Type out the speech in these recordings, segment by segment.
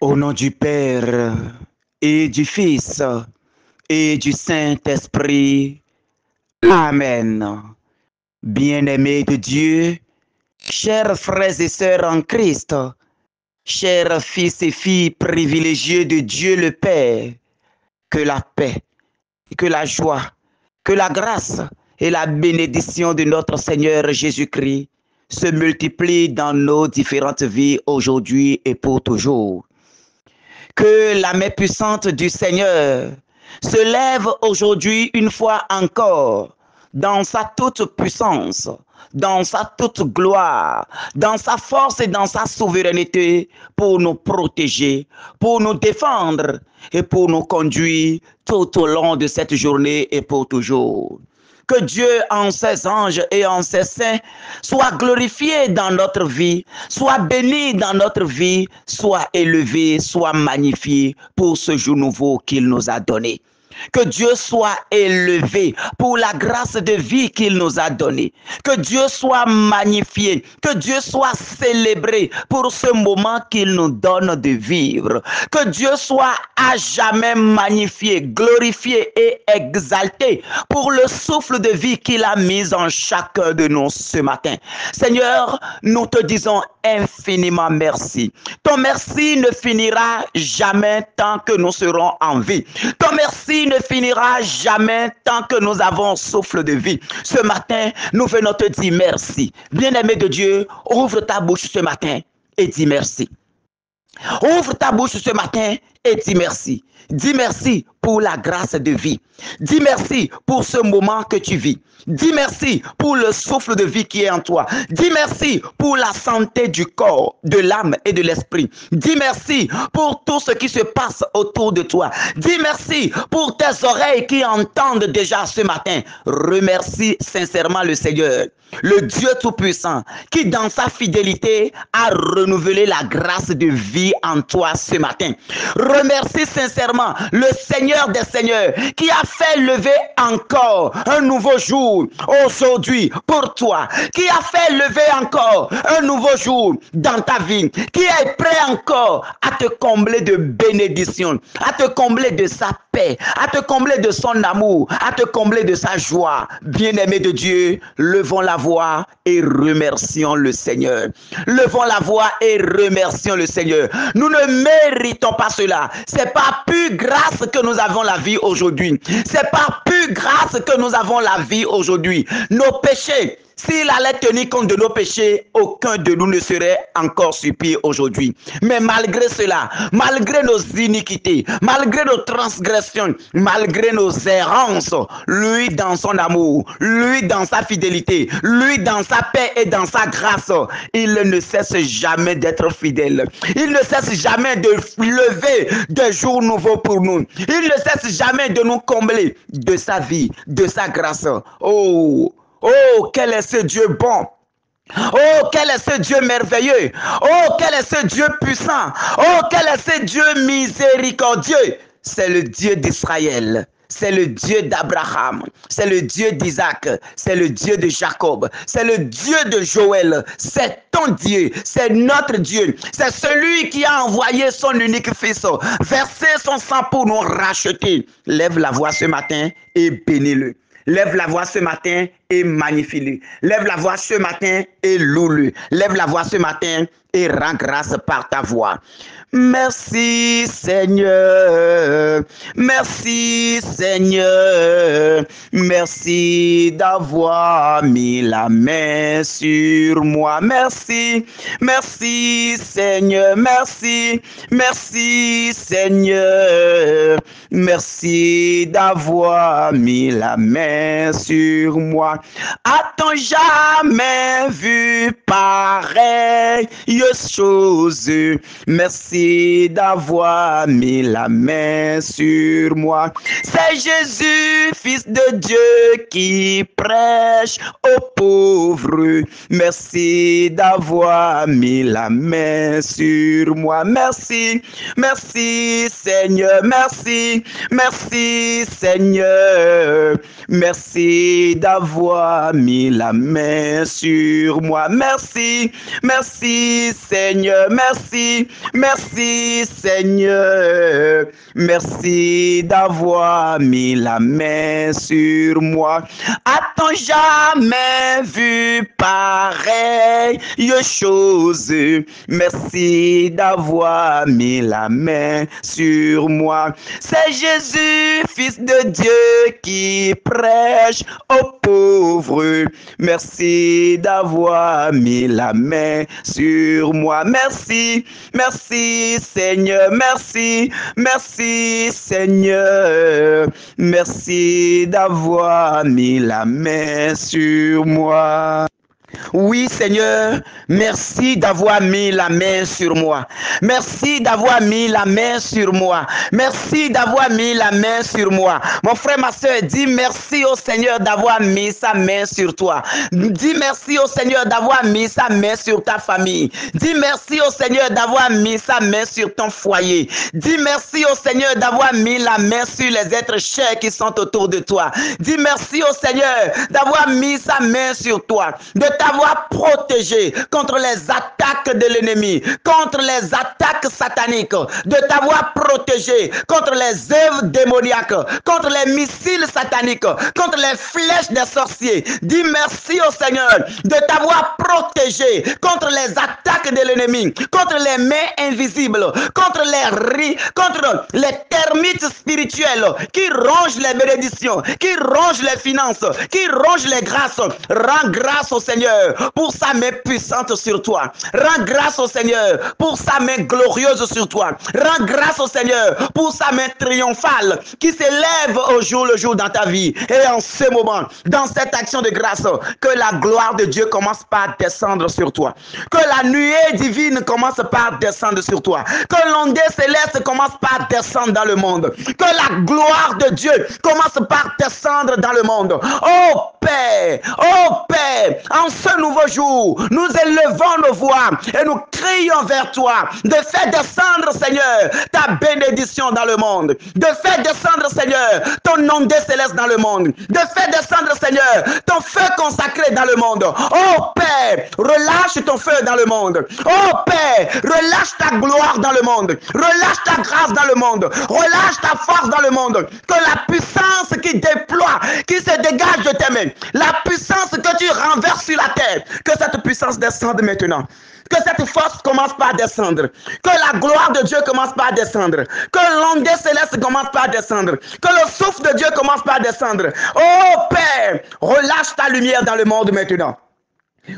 Au nom du Père et du Fils et du Saint-Esprit. Amen. Bien-aimés de Dieu, chers frères et sœurs en Christ, chers fils et filles privilégiés de Dieu le Père, que la paix, que la joie, que la grâce et la bénédiction de notre Seigneur Jésus-Christ se multiplient dans nos différentes vies aujourd'hui et pour toujours. Que la main puissante du Seigneur se lève aujourd'hui une fois encore dans sa toute puissance, dans sa toute gloire, dans sa force et dans sa souveraineté pour nous protéger, pour nous défendre et pour nous conduire tout au long de cette journée et pour toujours. Que Dieu en ses anges et en ses saints soit glorifié dans notre vie, soit béni dans notre vie, soit élevé, soit magnifié pour ce jour nouveau qu'il nous a donné. Que Dieu soit élevé pour la grâce de vie qu'il nous a donnée. Que Dieu soit magnifié. Que Dieu soit célébré pour ce moment qu'il nous donne de vivre. Que Dieu soit à jamais magnifié, glorifié et exalté pour le souffle de vie qu'il a mis en chacun de nous ce matin. Seigneur, nous te disons infiniment merci. Ton merci ne finira jamais tant que nous serons en vie. Ton merci ne finira jamais tant que nous avons souffle de vie. Ce matin, nous venons te dire merci. Bien-aimé de Dieu, ouvre ta bouche ce matin et dis merci. Ouvre ta bouche ce matin et dis merci. Dis merci pour la grâce de vie. Dis merci pour ce moment que tu vis. Dis merci pour le souffle de vie qui est en toi. Dis merci pour la santé du corps, de l'âme et de l'esprit. Dis merci pour tout ce qui se passe autour de toi. Dis merci pour tes oreilles qui entendent déjà ce matin. Remercie sincèrement le Seigneur, le Dieu Tout-Puissant, qui dans sa fidélité a renouvelé la grâce de vie en toi ce matin. Remercie sincèrement le Seigneur des Seigneurs, qui a fait lever encore un nouveau jour aujourd'hui pour toi, qui a fait lever encore un nouveau jour dans ta vie, qui est prêt encore à te combler de bénédictions, à te combler de sa paix, à te combler de son amour, à te combler de sa joie. Bien-aimé de Dieu, levons la voix et remercions le Seigneur. Levons la voix et remercions le Seigneur. Nous ne méritons pas cela. C'est par pure grâce que nous avons la vie aujourd'hui. C'est par pure grâce que nous avons la vie aujourd'hui. Nos péchés, s'il allait tenir compte de nos péchés, aucun de nous ne serait encore sur pied aujourd'hui. Mais malgré cela, malgré nos iniquités, malgré nos transgressions, malgré nos errances, lui dans son amour, lui dans sa fidélité, lui dans sa paix et dans sa grâce, il ne cesse jamais d'être fidèle. Il ne cesse jamais de lever des jours nouveaux pour nous. Il ne cesse jamais de nous combler de sa vie, de sa grâce. Oh, quel est ce Dieu bon! Oh, quel est ce Dieu merveilleux! Oh, quel est ce Dieu puissant! Oh, quel est ce Dieu miséricordieux! C'est le Dieu d'Israël. C'est le Dieu d'Abraham, c'est le Dieu d'Isaac, c'est le Dieu de Jacob, c'est le Dieu de Joël, c'est ton Dieu, c'est notre Dieu, c'est celui qui a envoyé son unique fils, versé son sang pour nous racheter. Lève la voix ce matin et bénis-le. Lève la voix ce matin et magnifie-le. Lève la voix ce matin et loue-le. Lève la voix ce matin et rends grâce par ta voix. Merci Seigneur, merci Seigneur, merci d'avoir mis la main sur moi. Merci, merci Seigneur, merci, merci Seigneur, merci d'avoir mis la main sur moi. A-t-on jamais vu pareille chose? Merci d'avoir mis la main sur moi. C'est Jésus, Fils de Dieu, qui prêche aux pauvres. Merci d'avoir mis la main sur moi. Merci, merci Seigneur, merci, merci Seigneur. Merci d'avoir mis la main sur moi. Merci, merci Seigneur, merci, merci Seigneur, merci d'avoir mis la main sur moi. A-t-on jamais vu pareille chose? Merci d'avoir mis la main sur moi. C'est Jésus, Fils de Dieu, qui prêche aux pauvres. Merci d'avoir mis la main sur moi. Merci, merci Seigneur, merci, merci Seigneur. Merci d'avoir mis la main sur moi. Oui, Seigneur, merci d'avoir mis la main sur moi. Merci d'avoir mis la main sur moi. Merci d'avoir mis la main sur moi. Mon frère, ma soeur, dis merci au Seigneur d'avoir mis sa main sur toi. Dis merci au Seigneur d'avoir mis sa main sur ta famille. Dis merci au Seigneur d'avoir mis sa main sur ton foyer. Dis merci au Seigneur d'avoir mis la main sur les êtres chers qui sont autour de toi. Dis merci au Seigneur d'avoir mis sa main sur toi, de t'avoir protégé contre les attaques de l'ennemi, contre les attaques sataniques, de t'avoir protégé contre les œuvres démoniaques, contre les missiles sataniques, contre les flèches des sorciers. Dis merci au Seigneur de t'avoir protégé contre les attaques de l'ennemi, contre les mains invisibles, contre les termites spirituels qui rongent les bénédictions, qui rongent les finances, qui rongent les grâces. Rends grâce au Seigneur pour sa main puissante sur toi. Rends grâce au Seigneur pour sa main glorieuse sur toi. Rends grâce au Seigneur pour sa main triomphale qui s'élève au jour le jour dans ta vie. Et en ce moment, dans cette action de grâce, que la gloire de Dieu commence par descendre sur toi. Que la nuée divine commence par descendre sur toi. Que l'ondée céleste commence par descendre dans le monde. Que la gloire de Dieu commence par descendre dans le monde. Oh Père, en ce nouveau jour, nous élevons nos voix et nous crions vers toi de faire descendre, Seigneur, ta bénédiction dans le monde, de faire descendre, Seigneur, ton ondée céleste dans le monde, de faire descendre, Seigneur, ton feu consacré dans le monde. Oh Père, relâche ton feu dans le monde. Oh Père, relâche ta gloire dans le monde, relâche ta grâce dans le monde, relâche ta force dans le monde, que la puissance qui déploie, qui se dégage de tes mains, la puissance que tu renverses sur la terre, que cette puissance descende maintenant. Que cette force commence par descendre. Que la gloire de Dieu commence par descendre. Que l'ondée céleste commence par descendre. Que le souffle de Dieu commence par descendre. Oh Père, relâche ta lumière dans le monde maintenant.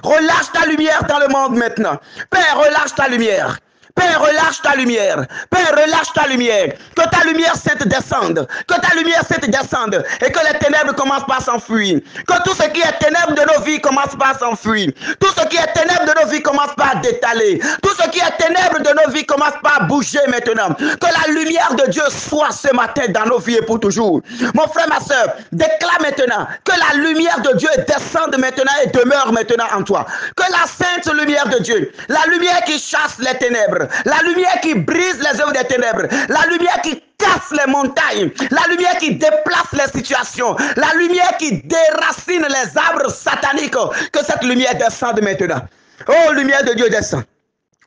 Relâche ta lumière dans le monde maintenant. Père, relâche ta lumière. Père, relâche ta lumière. Père, relâche ta lumière. Que ta lumière sainte descende. Que ta lumière sainte descende. Et que les ténèbres commencent par s'enfuir. Que tout ce qui est ténèbres de nos vies commence par s'enfuir. Tout ce qui est ténèbres de nos vies commence par détaler. Tout ce qui est ténèbres de nos vies commence par bouger maintenant. Que la lumière de Dieu soit ce matin dans nos vies et pour toujours. Mon frère, ma soeur, déclare maintenant que la lumière de Dieu descende maintenant et demeure maintenant en toi. Que la sainte lumière de Dieu, la lumière qui chasse les ténèbres, la lumière qui brise les œuvres des ténèbres, la lumière qui casse les montagnes, la lumière qui déplace les situations, la lumière qui déracine les arbres sataniques, que cette lumière descende maintenant. Oh, lumière de Dieu descend.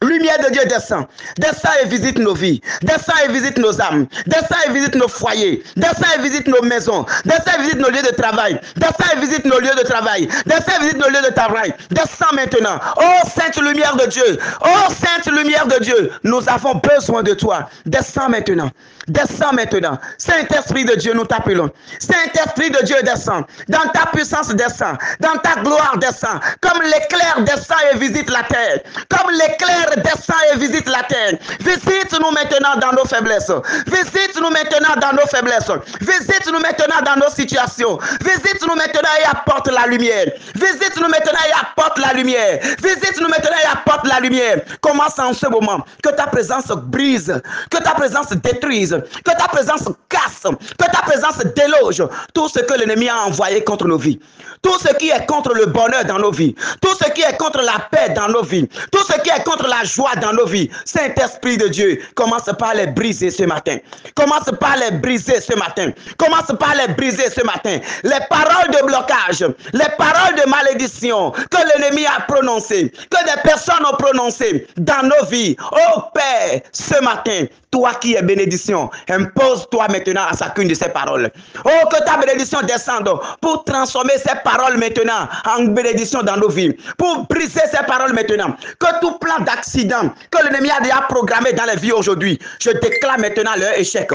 Lumière de Dieu descend. Descend et visite nos vies. Descend et visite nos âmes. Descend et visite nos foyers. Descend et visite nos maisons. Descend et visite nos lieux de travail. Descend et visite nos lieux de travail. Descend et visite nos lieux de travail. Descend maintenant. Oh sainte lumière de Dieu. Oh sainte lumière de Dieu. Nous avons besoin de toi. Descends maintenant. Descends maintenant. Saint-Esprit de Dieu, nous t'appelons. Saint-Esprit de Dieu, descend. Dans ta puissance, descend. Dans ta gloire, descend. Comme l'éclair descend et visite la terre. Comme l'éclair descend et visite la terre. Visite-nous maintenant dans nos faiblesses. Visite-nous maintenant dans nos faiblesses. Visite-nous maintenant dans nos situations. Visite-nous maintenant et apporte la lumière. Visite-nous maintenant et apporte la lumière. Visite-nous maintenant et apporte la lumière. Commence en ce moment. Que ta présence brise. Que ta présence détruise. Que ta présence casse. Que ta présence déloge tout ce que l'ennemi a envoyé contre nos vies. Tout ce qui est contre le bonheur dans nos vies. Tout ce qui est contre la paix dans nos vies. Tout ce qui est contre la joie dans nos vies. vies. Saint-Esprit de Dieu, commence par les briser ce matin. Commence par les briser ce matin. Commence par les briser ce matin. Les paroles de blocage, les paroles de malédiction que l'ennemi a prononcées, que des personnes ont prononcées dans nos vies. Oh Père, ce matin, toi qui es bénédiction, impose-toi maintenant à chacune de ces paroles. Oh, que ta bénédiction descende pour transformer ces paroles maintenant en bénédiction dans nos vies. Pour briser ces paroles maintenant. Que tout plan d'accident que l'ennemi a déjà programmé dans les vies aujourd'hui, je déclare maintenant leur échec.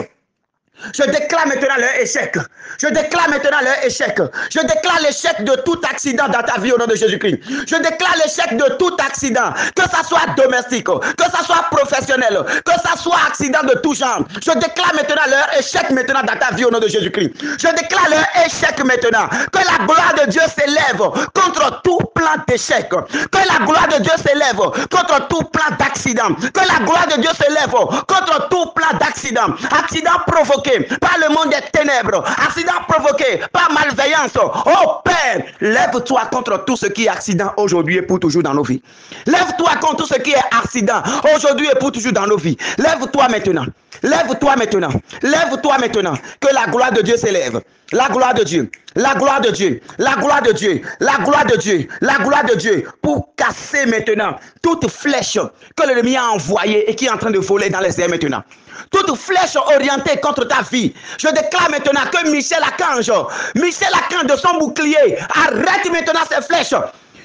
Je déclare maintenant leur échec. Je déclare maintenant leur échec. Je déclare l'échec de tout accident dans ta vie au nom de Jésus-Christ. Je déclare l'échec de tout accident, que ça soit domestique, que ça soit professionnel, que ça soit accident de tout genre. Je déclare maintenant leur échec maintenant dans ta vie au nom de Jésus-Christ. Je déclare leur échec maintenant. Que la gloire de Dieu s'élève contre tout plan d'échec. Que la gloire de Dieu s'élève contre tout plan d'accident. Que la gloire de Dieu s'élève contre tout plan d'accident. Accident provoqué par le monde des ténèbres, accident provoqué par malveillance. Oh Père, lève-toi contre tout ce qui est accident aujourd'hui et pour toujours dans nos vies. Lève-toi contre tout ce qui est accident aujourd'hui et pour toujours dans nos vies. Lève-toi maintenant. Lève-toi maintenant. Lève-toi maintenant. Que la gloire de Dieu s'élève. La gloire de Dieu. La gloire de Dieu. La gloire de Dieu. La gloire de Dieu. La gloire de Dieu. Pour casser maintenant toute flèche que l'ennemi a envoyée et qui est en train de voler dans les airs maintenant. Toute flèche orientée contre ta vie. Je déclare maintenant que Michel Archange de son bouclier, arrête maintenant ces flèches.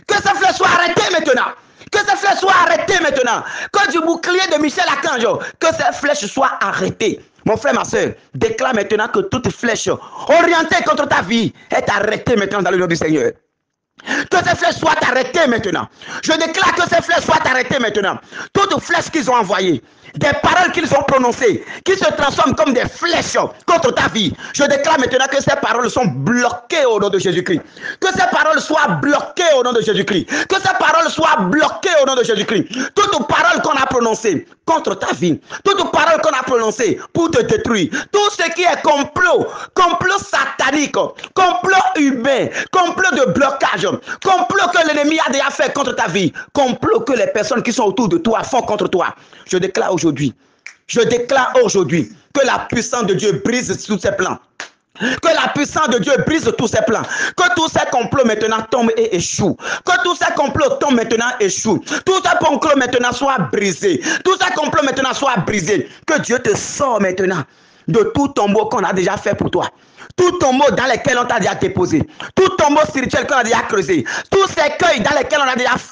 Que ces flèches soient arrêtées maintenant. Que ces flèches soient arrêtées maintenant. Que du bouclier de Michel Archange, que ces flèches soient arrêtées. Mon frère, ma soeur, déclare maintenant que toute flèche orientée contre ta vie est arrêtée maintenant dans le nom du Seigneur. Que ces flèches soient arrêtées maintenant. Je déclare que ces flèches soient arrêtées maintenant. Toutes flèches qu'ils ont envoyées, des paroles qu'ils ont prononcées, qui se transforment comme des flèches contre ta vie. Je déclare maintenant que ces paroles sont bloquées au nom de Jésus-Christ. Que ces paroles soient bloquées au nom de Jésus-Christ. Que ces paroles soient bloquées au nom de Jésus-Christ. Toute parole qu'on a prononcée contre ta vie, toute parole qu'on a prononcée pour te détruire, tout ce qui est complot satanique, complot humain, complot de blocage, complot que l'ennemi a déjà fait contre ta vie, complot que les personnes qui sont autour de toi font contre toi. Je déclare aujourd'hui que la puissance de Dieu brise tous ces plans. Que la puissance de Dieu brise tous ces plans. Que tous ces complots maintenant tombent et échouent. Que tous ces complots tombent maintenant et échouent. Tous ces complots maintenant soient brisés. Tous ces complots maintenant soient brisés. Que Dieu te sort maintenant de tout tombeau qu'on a déjà fait pour toi. Tout tombeau dans lequel on t'a déjà déposé. Tout tombeau spirituel qu'on a déjà creusé. Tous ces cueils dans lesquels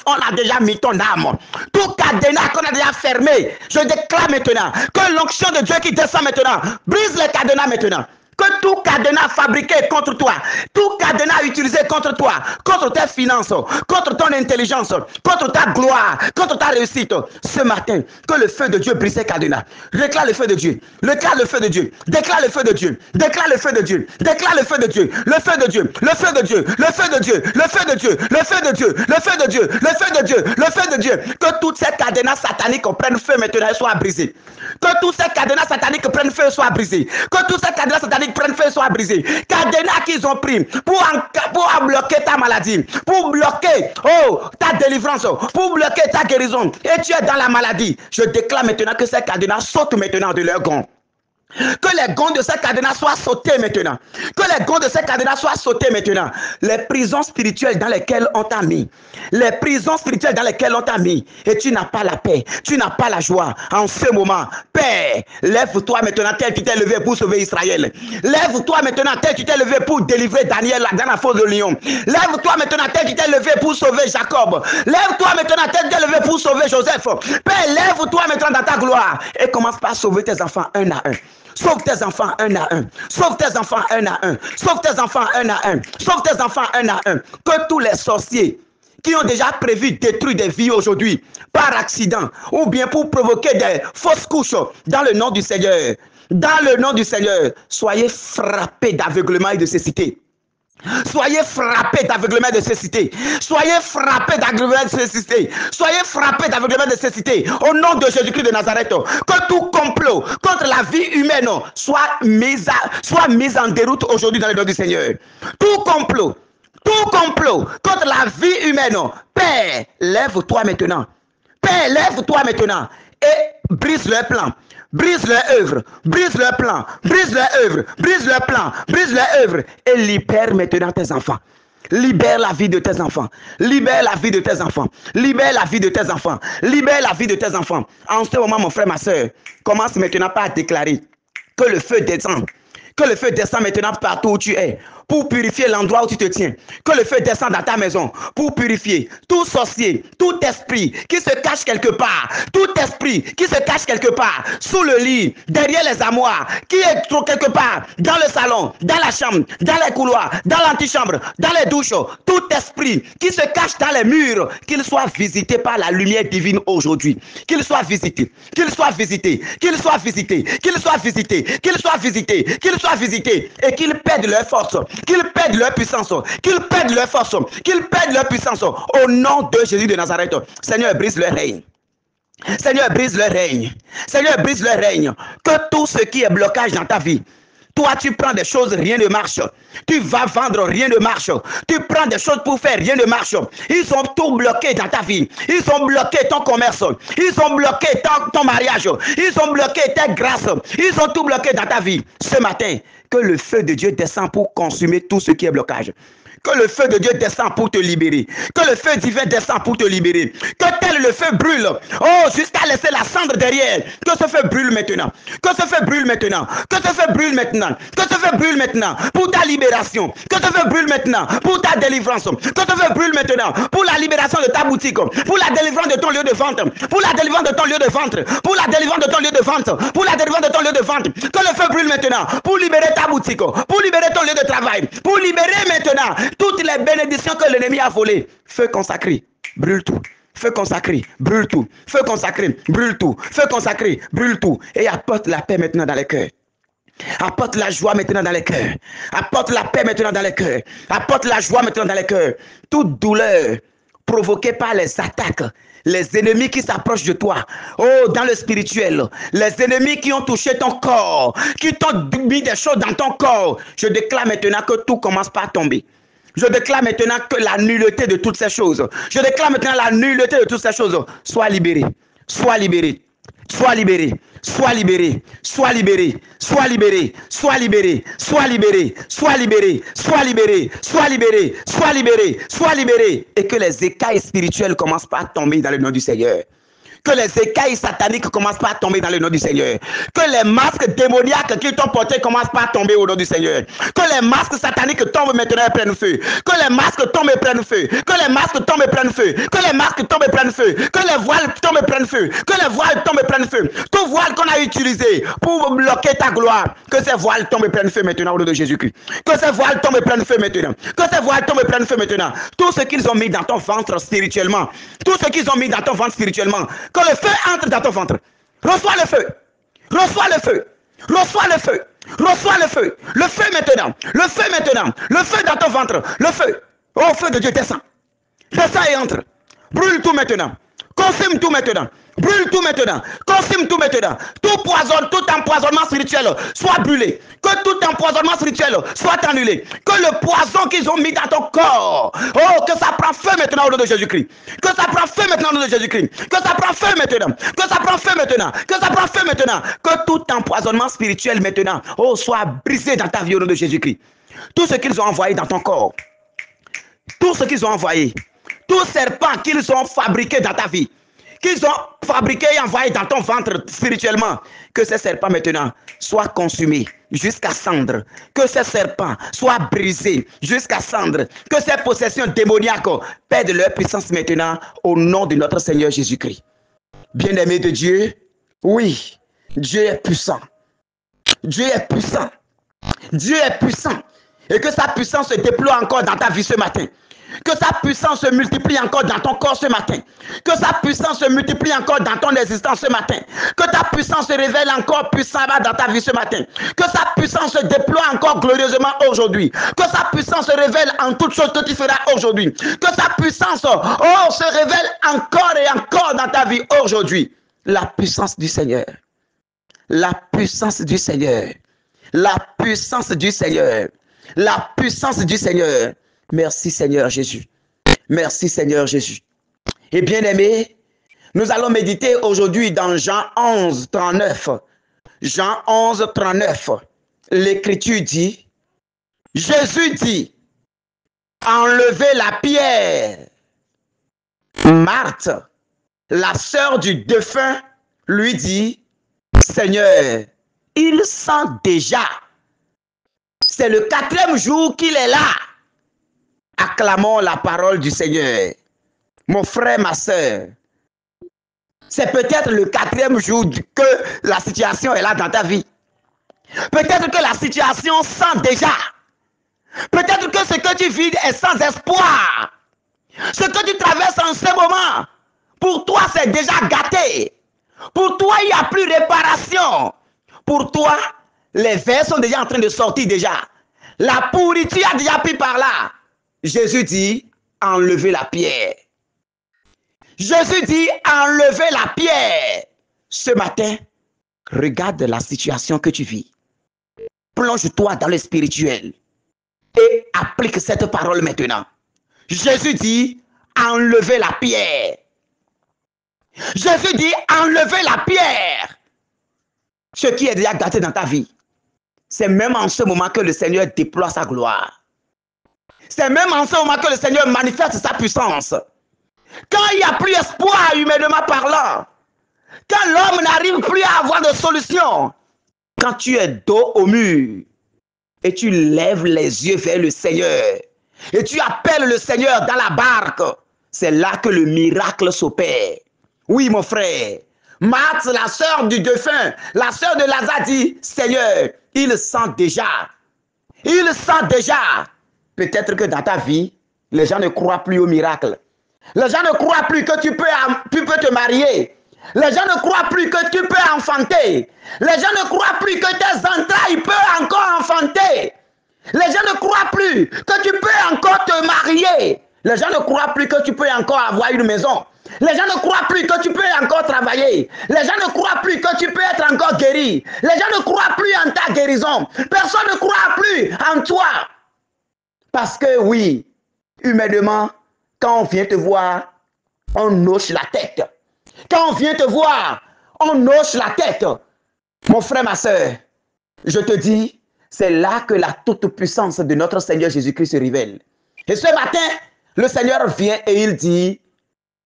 on a déjà mis ton âme. Tout cadenas qu'on a déjà fermé. Je déclare maintenant que l'onction de Dieu qui descend maintenant brise les cadenas maintenant. Que tout cadenas fabriqué contre toi, tout cadenas utilisé contre toi, contre tes finances, contre ton intelligence, contre ta gloire, contre ta réussite, ce matin, que le feu de Dieu brise ces cadenas. Déclare le feu de Dieu. Déclare le feu de Dieu. Déclare le feu de Dieu. Déclare le feu de Dieu. Déclare le feu de Dieu. Le feu de Dieu. Le feu de Dieu. Le feu de Dieu. Le feu de Dieu. Le feu de Dieu. Le feu de Dieu. Le feu de Dieu. Le feu de Dieu. Que toutes ces cadenas sataniques prennent feu maintenant et soient brisées. Que tous ces cadenas sataniques prennent feu et soient brisés. Que tous ces cadenas sataniques prennent feu et soient brisés. Cadenas qu'ils ont pris pour bloquer ta maladie, pour bloquer ta délivrance, pour bloquer ta guérison. Et tu es dans la maladie. Je déclare maintenant que ces cadenas sautent maintenant de leur gond. Que les gonds de ces cadenas soient sautés maintenant. Que les gonds de ces cadenas soient sautés maintenant. Les prisons spirituelles dans lesquelles on t'a mis. Les prisons spirituelles dans lesquelles on t'a mis. Et tu n'as pas la paix. Tu n'as pas la joie. En ce moment, Père, lève-toi maintenant tel tu t'es levé pour sauver Israël. Lève-toi maintenant tel tu t'es levé pour délivrer Daniel dans la fosse de lion. Lève-toi maintenant tel tu t'es levé pour sauver Jacob. Lève-toi maintenant tel tu t'es levé pour sauver Joseph. Père, lève-toi maintenant dans ta gloire. Et commence par sauver tes enfants un à un. Sauve tes enfants un à un. Sauve tes enfants un à un. Sauve tes enfants un à un. Sauve tes enfants un à un. Que tous les sorciers qui ont déjà prévu détruire des vies aujourd'hui par accident ou bien pour provoquer des fausses couches dans le nom du Seigneur. Dans le nom du Seigneur, soyez frappés d'aveuglement et de cécité. Soyez frappés d'aveuglement et de cécité. Soyez frappés d'aveuglement et de cécité. Soyez frappés d'aveuglement et de cécité. Au nom de Jésus-Christ de Nazareth, que tout complot contre la vie humaine soit mis en déroute aujourd'hui dans le nom du Seigneur. Tout complot contre la vie humaine. Père, lève-toi maintenant. Père, lève-toi maintenant. et brise leur plan, brise leur œuvre, brise leur plan, brise leur œuvre, brise leur plan, brise leur œuvre et libère maintenant tes enfants. Libère la vie de tes enfants. Libère la vie de tes enfants. Libère la vie de tes enfants. Libère la vie de tes enfants. En ce moment, mon frère, ma soeur, commence maintenant par déclarer que le feu descend. Que le feu descend maintenant partout où tu es pour purifier l'endroit où tu te tiens. Que le feu descende dans ta maison pour purifier tout sorcier, tout esprit qui se cache quelque part, tout esprit qui se cache quelque part, sous le lit, derrière les armoires, qui est quelque part dans le salon, dans la chambre, dans les couloirs, dans l'antichambre, dans les douches, tout esprit qui se cache dans les murs, qu'il soit visité par la lumière divine aujourd'hui. Qu'il soit visité, qu'il soit visité, qu'il soit visité, qu'il soit visité, qu'il soit visité, qu'il soit visité et qu'ils perdent leur force, qu'ils perdent leur puissance, qu'ils perdent leur force, qu'ils perdent leur puissance au nom de Jésus de Nazareth. Seigneur, brise leur règne. Seigneur, brise leur règne. Seigneur, brise leur règne. Que tout ce qui est blocage dans ta vie, toi, tu prends des choses, rien ne marche. Tu vas vendre, rien ne marche. Tu prends des choses pour faire, rien ne marche. Ils ont tout bloqué dans ta vie. Ils ont bloqué ton commerce. Ils ont bloqué ton mariage. Ils ont bloqué tes grâces. Ils ont tout bloqué dans ta vie. Ce matin, que le feu de Dieu descend pour consumer tout ce qui est blocage. Que le feu de Dieu descend pour te libérer. Que le feu divin descend pour te libérer. Que tel le feu brûle. Oh, jusqu'à laisser la cendre derrière. Que ce feu brûle maintenant. Que ce feu brûle maintenant. Que ce feu brûle maintenant. Que ce feu brûle maintenant pour ta libération. Que ce feu brûle maintenant pour ta délivrance. Que ce feu brûle maintenant pour la libération de ta boutique. Pour la délivrance de ton lieu de vente. Pour la délivrance de ton lieu de vente. Pour la délivrance de ton lieu de vente. Pour la délivrance de ton lieu de vente. Que le feu brûle maintenant pour libérer ta boutique. Pour libérer ton lieu de travail. Pour libérer maintenant toutes les bénédictions que l'ennemi a volées. Feu consacré, brûle tout. Feu consacré, brûle tout. Feu consacré, brûle tout. Feu consacré, brûle tout. Et apporte la paix maintenant dans les cœurs. Apporte la joie maintenant dans les cœurs. Apporte la paix maintenant dans les cœurs. Apporte la joie maintenant dans les cœurs. Toute douleur provoquée par les attaques, les ennemis qui s'approchent de toi, oh, dans le spirituel, les ennemis qui ont touché ton corps, qui t'ont mis des choses dans ton corps, je déclare maintenant que tout commence par tomber. Je déclare maintenant que la nullité de toutes ces choses, je déclare maintenant la nullité de toutes ces choses, soit libérée, soit libérée, soit libérée, soit libérée, soit libérée, soit libérée, soit libérée, soit libérée, soit libérée, soit libérée, soit libérée, soit libérée, soit libérée, et que les écailles spirituelles commencent par tomber dans le nom du Seigneur. Que les écailles sataniques commencent par tomber dans le nom du Seigneur. Que les masques démoniaques qui t'ont porté commencent par tomber au nom du Seigneur. Que les masques sataniques tombent maintenant et prennent feu. Que les masques tombent et prennent feu. Que les masques tombent et prennent feu. Que les masques tombent et prennent feu. Que les voiles tombent et prennent feu. Que les voiles tombent et prennent feu. Tout voile qu'on a utilisé pour bloquer ta gloire, que ces voiles tombent et prennent feu maintenant au nom de Jésus-Christ. Que ces voiles tombent et prennent feu maintenant. Que ces voiles tombent et prennent feu maintenant. Tout ce qu'ils ont mis dans ton ventre spirituellement. Tout ce qu'ils ont mis dans ton ventre spirituellement. Que le feu entre dans ton ventre. Reçois le feu. Reçois le feu. Reçois le feu. Reçois le feu. Le feu maintenant. Le feu maintenant. Le feu dans ton ventre. Le feu. Oh, feu de Dieu, descend. Descend et entre. Brûle tout maintenant. Consume tout maintenant. Brûle tout maintenant. Consume tout maintenant. Tout poison, tout empoisonnement spirituel soit brûlé. Que tout empoisonnement spirituel soit annulé. Que le poison qu'ils ont mis dans ton corps, oh, que ça prend feu maintenant au nom de Jésus-Christ. Que ça prend feu maintenant au nom de Jésus-Christ. Que ça prend feu maintenant. Que ça prend feu maintenant. Que ça prend feu maintenant. Que tout empoisonnement spirituel maintenant, oh, soit brisé dans ta vie au nom de Jésus-Christ. Tout ce qu'ils ont envoyé dans ton corps, tout ce qu'ils ont envoyé, tout serpent qu'ils ont fabriqué dans ta vie, qu'ils ont fabriqué et envoyé dans ton ventre spirituellement, que ces serpents maintenant soient consumés jusqu'à cendre, que ces serpents soient brisés jusqu'à cendre, que ces possessions démoniaques perdent leur puissance maintenant au nom de notre Seigneur Jésus-Christ. Bien-aimé de Dieu, oui, Dieu est puissant. Dieu est puissant. Dieu est puissant. Et que sa puissance se déploie encore dans ta vie ce matin. Que sa puissance se multiplie encore dans ton corps ce matin. Que sa puissance se multiplie encore dans ton existence ce matin. Que ta puissance se révèle encore puissamment dans ta vie ce matin. Que sa puissance se déploie encore glorieusement aujourd'hui. Que sa puissance se révèle en toutes choses que tu feras aujourd'hui. Que sa puissance se révèle encore et encore dans ta vie aujourd'hui. La puissance du Seigneur. La puissance du Seigneur. La puissance du Seigneur. La puissance du Seigneur. Merci Seigneur Jésus. Merci Seigneur Jésus. Et bien aimé, Nous allons méditer aujourd'hui dans Jean 11, 39. Jean 11, 39. L'Écriture dit, Jésus dit, enlevez la pierre. Marthe, la sœur du défunt, lui dit, Seigneur, il sent déjà. C'est le 4e jour qu'il est là. Acclamons la parole du Seigneur. Mon frère, ma sœur, c'est peut-être le 4e jour que la situation est là dans ta vie. Peut-être que la situation sent déjà. Peut-être que ce que tu vis est sans espoir. Ce que tu traverses en ce moment, pour toi, c'est déjà gâté. Pour toi, il n'y a plus réparation. Pour toi, les vers sont déjà en train de sortir déjà. La pourriture a déjà pris par là. Jésus dit, enlevez la pierre. Jésus dit, enlevez la pierre. Ce matin, regarde la situation que tu vis. Plonge-toi dans le spirituel et applique cette parole maintenant. Jésus dit, enlevez la pierre. Jésus dit, enlevez la pierre. Ce qui est déjà gâté dans ta vie, c'est même en ce moment que le Seigneur déploie sa gloire. C'est même en ce moment que le Seigneur manifeste sa puissance. Quand il n'y a plus espoir humainement parlant, quand l'homme n'arrive plus à avoir de solution, quand tu es dos au mur et tu lèves les yeux vers le Seigneur et tu appelles le Seigneur dans la barque, c'est là que le miracle s'opère. Oui, mon frère, Marthe, la sœur du défunt, la sœur de Lazare dit, Seigneur, il sent déjà. Il sent déjà. Peut-être que dans ta vie, les gens ne croient plus au miracle. Les gens ne croient plus que tu peux te marier. Les gens ne croient plus que tu peux enfanter. Les gens ne croient plus que tes entrailles peuvent encore enfanter. Les gens ne croient plus que tu peux encore te marier. Les gens ne croient plus que tu peux encore avoir une maison. Les gens ne croient plus que tu peux encore travailler. Les gens ne croient plus que tu peux être encore guéri. Les gens ne croient plus en ta guérison. Personne ne croit plus en toi. Parce que oui, humainement, quand on vient te voir, on hoche la tête. Quand on vient te voir, on hoche la tête. Mon frère, ma soeur, je te dis, c'est là que la toute-puissance de notre Seigneur Jésus-Christ se révèle. Et ce matin, le Seigneur vient et il dit,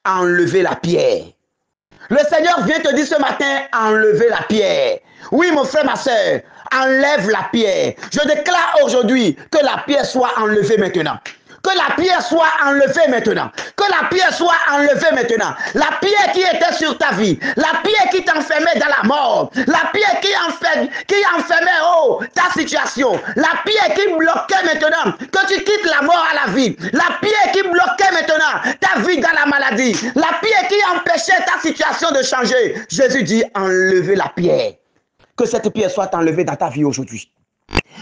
enlevez la pierre. Le Seigneur vient te dire ce matin, enlevez la pierre. Oui, mon frère, ma soeur, enlève la pierre. Je déclare aujourd'hui que la pierre soit enlevée maintenant. Que la pierre soit enlevée maintenant. Que la pierre soit enlevée maintenant. La pierre qui était sur ta vie. La pierre qui t'enfermait dans la mort. La pierre qui enfermait ta situation. La pierre qui bloquait maintenant que tu quittes la mort à la vie. La pierre qui bloquait maintenant ta vie dans la maladie. La pierre qui empêchait ta situation de changer. Jésus dit, enlevez la pierre. Que cette pierre soit enlevée dans ta vie aujourd'hui.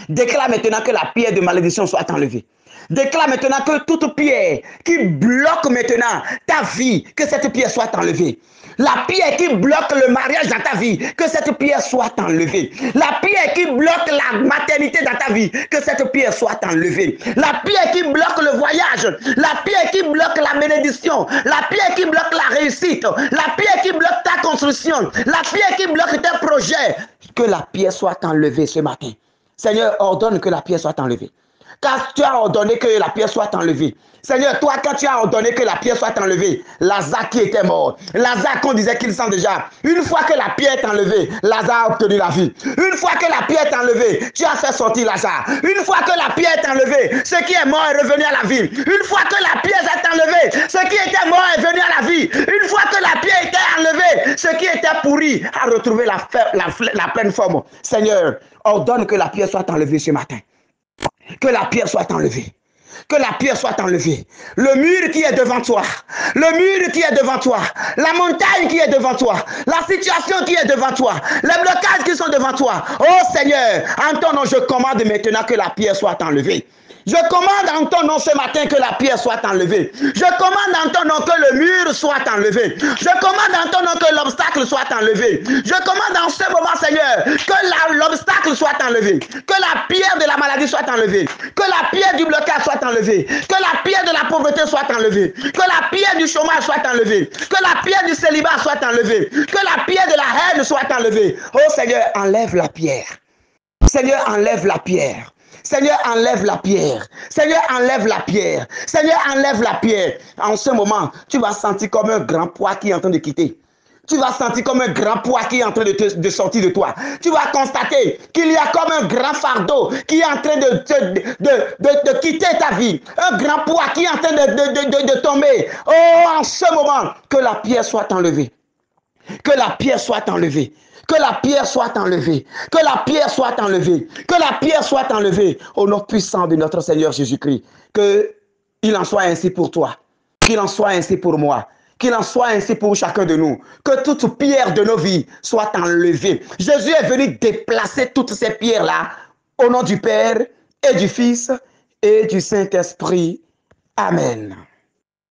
Déclare maintenant que la pierre de malédiction soit enlevée. Déclare maintenant que toute pierre qui bloque maintenant ta vie, que cette pierre soit enlevée. La pierre qui bloque le mariage dans ta vie, que cette pierre soit enlevée. La pierre qui bloque la maternité dans ta vie, que cette pierre soit enlevée. La pierre qui bloque le voyage, la pierre qui bloque la bénédiction, la pierre qui bloque la réussite, la pierre qui bloque ta construction, la pierre qui bloque tes projets, que la pierre soit enlevée ce matin. Seigneur, ordonne que la pierre soit enlevée. Car tu as ordonné que la pierre soit enlevée. Seigneur, toi, quand tu as ordonné que la pierre soit enlevée, Lazare qui était mort, Lazare qu'on disait qu'il sent déjà, une fois que la pierre est enlevée, Lazare a obtenu la vie. Une fois que la pierre est enlevée, tu as fait sortir Lazare. Une fois que la pierre est enlevée, ce qui est mort est revenu à la vie. Une fois que la pierre est enlevée, ce qui était mort est venu à la vie. Une fois que la pierre était enlevée, ce qui était pourri a retrouvé la pleine forme. Seigneur, ordonne que la pierre soit enlevée ce matin. Que la pierre soit enlevée. Que la pierre soit enlevée. Le mur qui est devant toi. Le mur qui est devant toi. La montagne qui est devant toi. La situation qui est devant toi. Les blocages qui sont devant toi. Oh Seigneur, en ton nom, je commande maintenant que la pierre soit enlevée. Je commande en ton nom ce matin que la pierre soit enlevée. Je commande en ton nom que le mur soit enlevé. Je commande en ton nom que l'obstacle soit enlevé. Je commande en ce moment, Seigneur, que l'obstacle soit enlevé. Que la pierre de la maladie soit enlevée. Que la pierre du blocage soit enlevée. Que la pierre de la pauvreté soit enlevée. Que la pierre du chômage soit enlevée. Que la pierre du célibat soit enlevée. Que la pierre de la haine soit enlevée. Oh Seigneur, enlève la pierre. Seigneur, enlève la pierre. Seigneur, enlève la pierre. Seigneur, enlève la pierre. Seigneur, enlève la pierre. En ce moment, tu vas sentir comme un grand poids qui est en train de quitter. Tu vas sentir comme un grand poids qui est en train de sortir de toi. Tu vas constater qu'il y a comme un grand fardeau qui est en train de quitter ta vie. Un grand poids qui est en train de tomber. Oh, en ce moment, que la pierre soit enlevée. Que la pierre soit enlevée. Que la pierre soit enlevée. Que la pierre soit enlevée. Que la pierre soit enlevée. Au nom puissant de notre Seigneur Jésus-Christ. Qu'il en soit ainsi pour toi. Qu'il en soit ainsi pour moi. Qu'il en soit ainsi pour chacun de nous. Que toute pierre de nos vies soit enlevée. Jésus est venu déplacer toutes ces pierres-là. Au nom du Père et du Fils et du Saint-Esprit. Amen.